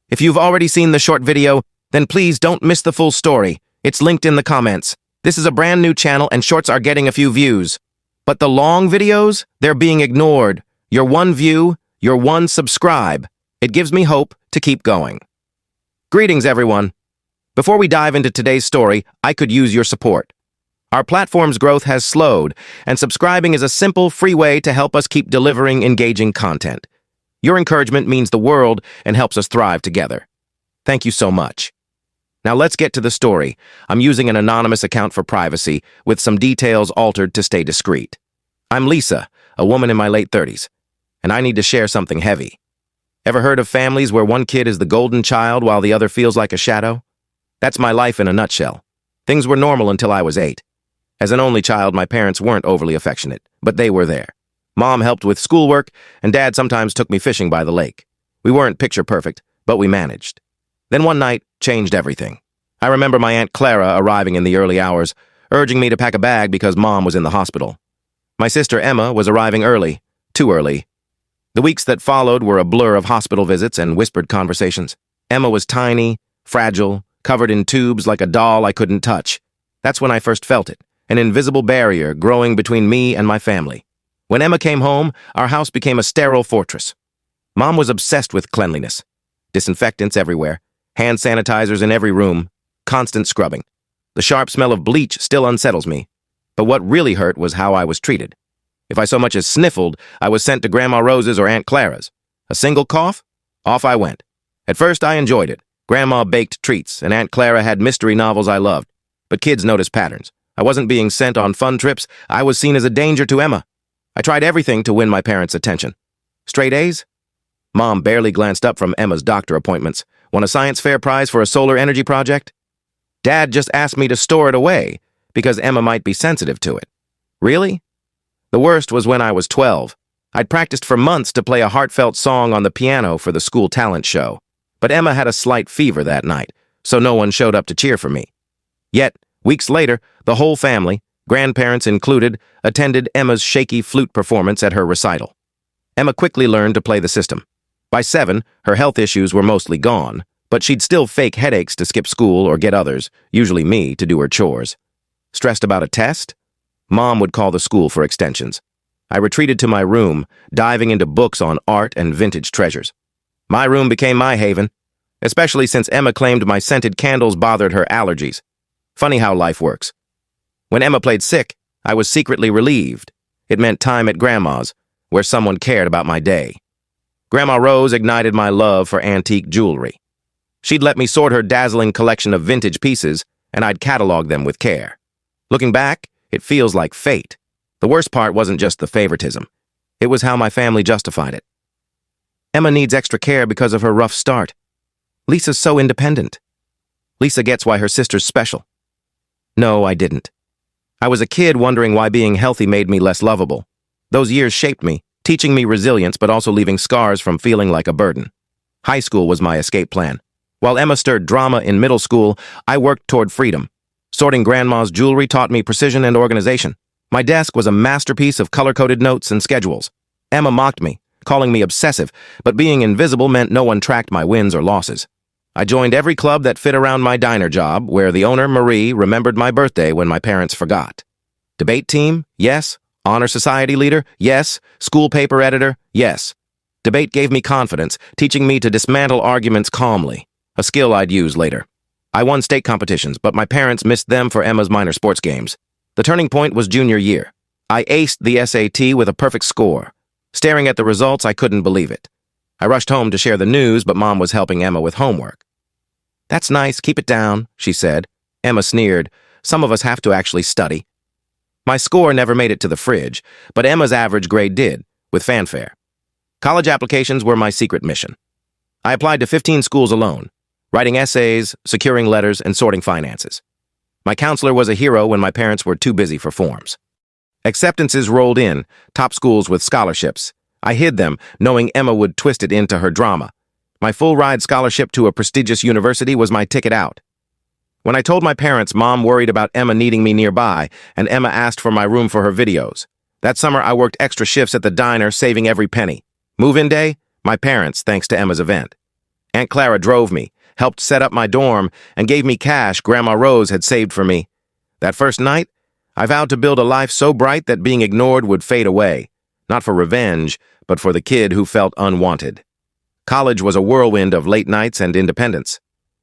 If you've already seen the short video, then please don't miss the full story. It's linked in the comments. This is a brand new channel and shorts are getting a few views. But the long videos, they're being ignored. Your one view, your one subscribe. It gives me hope to keep going. Greetings, everyone. Before we dive into today's story, I could use your support. Our platform's growth has slowed, and subscribing is a simple, free way to help us keep delivering engaging content. Your encouragement means the world and helps us thrive together. Thank you so much. Now let's get to the story. I'm using an anonymous account for privacy, with some details altered to stay discreet. I'm Lisa, a woman in my late 30s, and I need to share something heavy. Ever heard of families where one kid is the golden child while the other feels like a shadow? That's my life in a nutshell. Things were normal until I was 8. As an only child, my parents weren't overly affectionate, but they were there. Mom helped with schoolwork, and Dad sometimes took me fishing by the lake. We weren't picture perfect, but we managed. Then one night changed everything. I remember my Aunt Clara arriving in the early hours, urging me to pack a bag because Mom was in the hospital. My sister Emma was arriving early, too early. The weeks that followed were a blur of hospital visits and whispered conversations. Emma was tiny, fragile, covered in tubes like a doll I couldn't touch. That's when I first felt it, an invisible barrier growing between me and my family. When Emma came home, our house became a sterile fortress. Mom was obsessed with cleanliness. Disinfectants everywhere, hand sanitizers in every room, constant scrubbing. The sharp smell of bleach still unsettles me. But what really hurt was how I was treated. If I so much as sniffled, I was sent to Grandma Rose's or Aunt Clara's. A single cough? Off I went. At first, I enjoyed it. Grandma baked treats, and Aunt Clara had mystery novels I loved. But kids notice patterns. I wasn't being sent on fun trips. I was seen as a danger to Emma. I tried everything to win my parents' attention. Straight A's? Mom barely glanced up from Emma's doctor appointments. Won a science fair prize for a solar energy project? Dad just asked me to store it away because Emma might be sensitive to it. Really? The worst was when I was 12. I'd practiced for months to play a heartfelt song on the piano for the school talent show. But Emma had a slight fever that night, so no one showed up to cheer for me. Yet, weeks later, the whole family, grandparents included, attended Emma's shaky flute performance at her recital. Emma quickly learned to play the system. By 7, her health issues were mostly gone, but she'd still fake headaches to skip school or get others, usually me, to do her chores. Stressed about a test? Mom would call the school for extensions. I retreated to my room, diving into books on art and vintage treasures. My room became my haven, especially since Emma claimed my scented candles bothered her allergies. Funny how life works. When Emma played sick, I was secretly relieved. It meant time at Grandma's, where someone cared about my day. Grandma Rose ignited my love for antique jewelry. She'd let me sort her dazzling collection of vintage pieces, and I'd catalog them with care. Looking back, it feels like fate. The worst part wasn't just the favoritism. It was how my family justified it. Emma needs extra care because of her rough start. Lisa's so independent. Lisa gets why her sister's special. No, I didn't. I was a kid wondering why being healthy made me less lovable. Those years shaped me, teaching me resilience but also leaving scars from feeling like a burden. High school was my escape plan. While Emma stirred drama in middle school, I worked toward freedom. Sorting Grandma's jewelry taught me precision and organization. My desk was a masterpiece of color-coded notes and schedules. Emma mocked me, calling me obsessive, but being invisible meant no one tracked my wins or losses. I joined every club that fit around my diner job, where the owner, Marie, remembered my birthday when my parents forgot. Debate team? Yes. Honor society leader? Yes. School paper editor? Yes. Debate gave me confidence, teaching me to dismantle arguments calmly, a skill I'd use later. I won state competitions, but my parents missed them for Emma's minor sports games. The turning point was junior year. I aced the SAT with a perfect score. Staring at the results, I couldn't believe it. I rushed home to share the news, but Mom was helping Emma with homework. "That's nice, keep it down," she said. Emma sneered. "Some of us have to actually study." My score never made it to the fridge, but Emma's average grade did, with fanfare. College applications were my secret mission. I applied to 15 schools alone, writing essays, securing letters, and sorting finances. My counselor was a hero when my parents were too busy for forms. Acceptances rolled in, top schools with scholarships. I hid them, knowing Emma would twist it into her drama. My full-ride scholarship to a prestigious university was my ticket out. When I told my parents, Mom worried about Emma needing me nearby, and Emma asked for my room for her videos. That summer, I worked extra shifts at the diner, saving every penny. Move-in day? My parents, thanks to Emma's event. Aunt Clara drove me, helped set up my dorm, and gave me cash Grandma Rose had saved for me. That first night, I vowed to build a life so bright that being ignored would fade away, not for revenge, but for the kid who felt unwanted. College was a whirlwind of late nights and independence.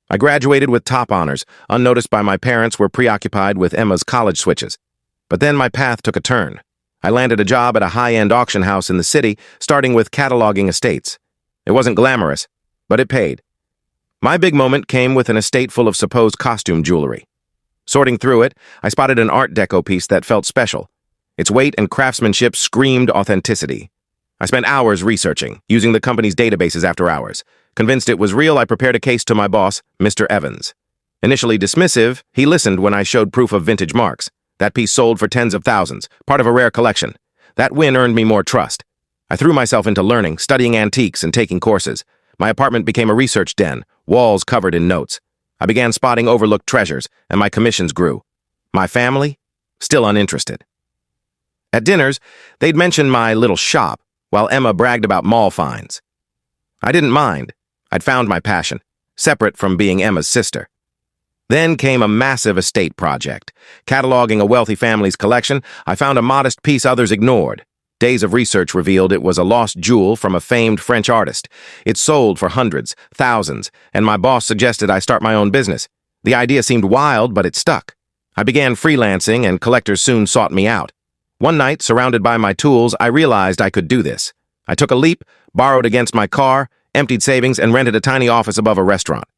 I graduated with top honors, unnoticed by my parents were preoccupied with Emma's college switches. But then my path took a turn. I landed a job at a high-end auction house in the city, starting with cataloging estates. It wasn't glamorous, but it paid. My big moment came with an estate full of supposed costume jewelry. Sorting through it, I spotted an Art Deco piece that felt special. Its weight and craftsmanship screamed authenticity. I spent hours researching, using the company's databases after hours. Convinced it was real, I prepared a case to my boss, Mr. Evans. Initially dismissive, he listened when I showed proof of vintage marks. That piece sold for tens of thousands, part of a rare collection. That win earned me more trust. I threw myself into learning, studying antiques and taking courses. My apartment became a research den, walls covered in notes. I began spotting overlooked treasures, and my commissions grew. My family? Still uninterested. At dinners, they'd mention my little shop, while Emma bragged about mall finds. I didn't mind. I'd found my passion, separate from being Emma's sister. Then came a massive estate project. Cataloging a wealthy family's collection, I found a modest piece others ignored. Days of research revealed it was a lost jewel from a famed French artist. It sold for hundreds, thousands, and my boss suggested I start my own business. The idea seemed wild, but it stuck. I began freelancing, and collectors soon sought me out. One night, surrounded by my tools, I realized I could do this. I took a leap, borrowed against my car, emptied savings, and rented a tiny office above a restaurant.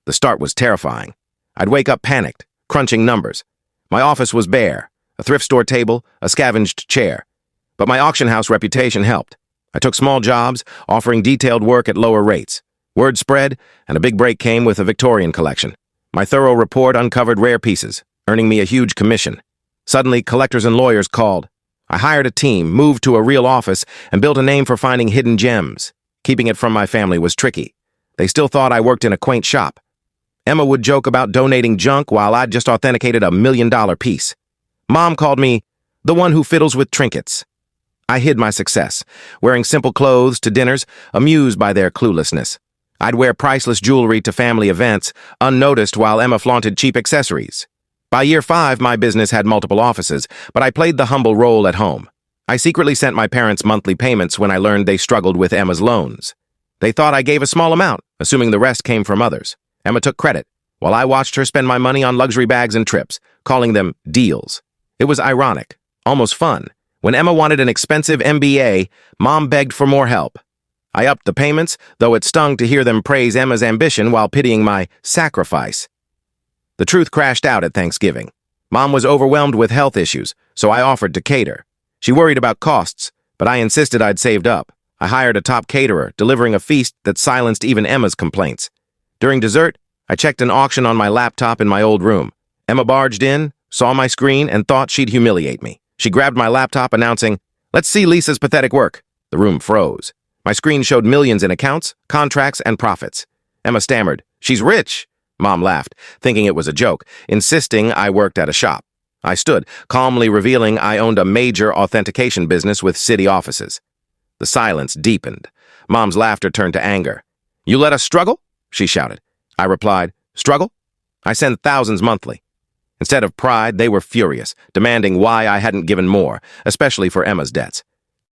The start was terrifying. I'd wake up panicked, crunching numbers. My office was bare, a thrift store table, a scavenged chair. But my auction house reputation helped. I took small jobs, offering detailed work at lower rates. Word spread, and a big break came with a Victorian collection. My thorough report uncovered rare pieces, earning me a huge commission. Suddenly, collectors and lawyers called. I hired a team, moved to a real office, and built a name for finding hidden gems. Keeping it from my family was tricky. They still thought I worked in a quaint shop. Emma would joke about donating junk while I'd just authenticated $1 million piece. Mom called me the one who fiddles with trinkets. I hid my success, wearing simple clothes to dinners, amused by their cluelessness. I'd wear priceless jewelry to family events, unnoticed while Emma flaunted cheap accessories. By year 5, my business had multiple offices, but I played the humble role at home. I secretly sent my parents monthly payments when I learned they struggled with Emma's loans. They thought I gave a small amount, assuming the rest came from others. Emma took credit, while I watched her spend my money on luxury bags and trips, calling them deals. It was ironic, almost fun. When Emma wanted an expensive MBA, Mom begged for more help. I upped the payments, though it stung to hear them praise Emma's ambition while pitying my sacrifice. The truth crashed out at Thanksgiving. Mom was overwhelmed with health issues, so I offered to cater. She worried about costs, but I insisted I'd saved up. I hired a top caterer, delivering a feast that silenced even Emma's complaints. During dessert, I checked an auction on my laptop in my old room. Emma barged in, saw my screen, and thought she'd humiliate me. She grabbed my laptop, announcing, "Let's see Lisa's pathetic work." The room froze. My screen showed millions in accounts, contracts, and profits. Emma stammered, "She's rich." Mom laughed, thinking it was a joke, insisting I worked at a shop. I stood, calmly revealing I owned a major authentication business with city offices. The silence deepened. Mom's laughter turned to anger. "You let us struggle?" she shouted. I replied, "Struggle? I send thousands monthly." Instead of pride, they were furious, demanding why I hadn't given more, especially for Emma's debts.